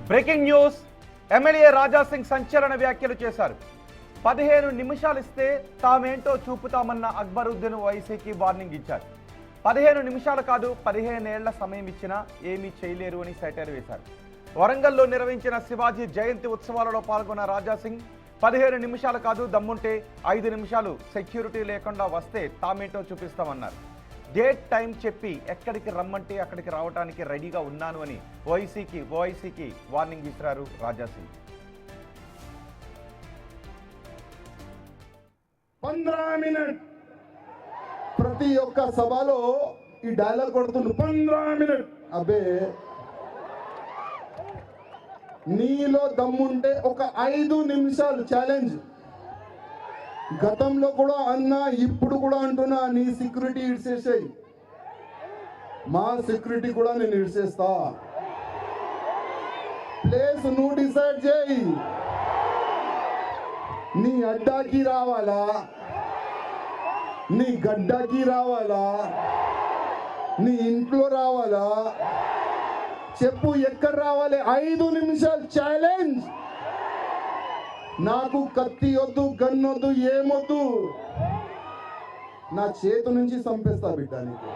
Breaking news. MLA Raja Singh సంచలన వ్యాఖ్యలు చేశారు. 15 నిమిషాలు ఇస్తే తామేంటో చూపుతామన్న అక్బరుద్దీన్ ఓవైసీకి వార్నింగ్ ఇచ్చారు. 15 నిమిషాలు కాదు 15 ఏళ్ల సమయం ఇచ్చినా ఏమీ చేయలేరు అని సెటైర్ వేశారు. వరంగల్లో నిర్వహించిన శివాజీ జయంతి ఉత్సవాలలో పాల్గొన్న రాజాసింగ్ 15 నిమిషాలు కాదు దమ్ముంటే 5 నిమిషాలు సెక్యూరిటీ లేకుండా వస్తే తామేంటో చూపిస్తామన్నారు. డేట్ టైం చెప్పి ఎక్కడికి రమ్మంటే అక్కడికి రావడానికి రెడీగా ఉన్నాను అని ఓవైసీకి వార్నింగ్ ఇచ్చారు రాజాసింగ్. 15 మినిట్ ప్రతి ఒక్క సభలో ఈ డైలాగ్ కొడుతుండ్రు. 15 మినిట్. అబ్బే, నీలో దమ్ముంటే ఒక 5 నిమిషాలు ఛాలెంజ్. గతంలో కూడా అన్నా, ఇప్పుడు కూడా అంటున్నా, నీ సెక్యూరిటీ ఇడ్చేసాయి, మా సెక్యూరిటీ కూడా నేను ఇడ్చేస్తా. ప్లేస్ నువ్వు డిసైడ్ చేయి. నీ అడ్డాకి రావాలా, నీ గడ్డకి రావాలా, నీ ఇంట్లో రావాలా, చెప్పు ఎక్కడ రావాలి. 5 నిమిషాలు ఛాలెంజ్. నాకు కత్తి వద్దు, గన్నొద్దు, ఏమొద్దు, నా చేతి నుంచి చంపేస్తా బిడ్డ నీకు.